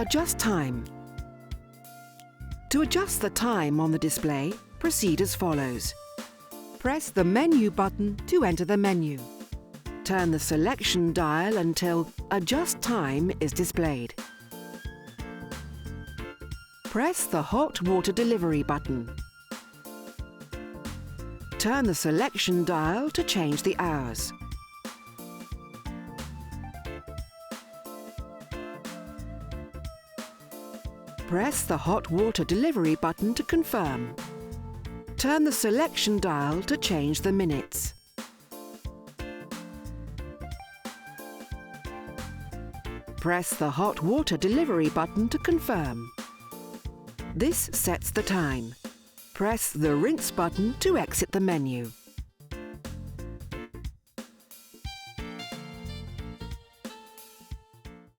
Adjust time. To adjust the time on the display, proceed as follows. Press the menu button to enter the menu. Turn the selection dial until Adjust Time is displayed. Press the hot water delivery button. Turn the selection dial to change the hours. Press the hot water delivery button to confirm. Turn the selection dial to change the minutes. Press the hot water delivery button to confirm. This sets the time. Press the rinse button to exit the menu.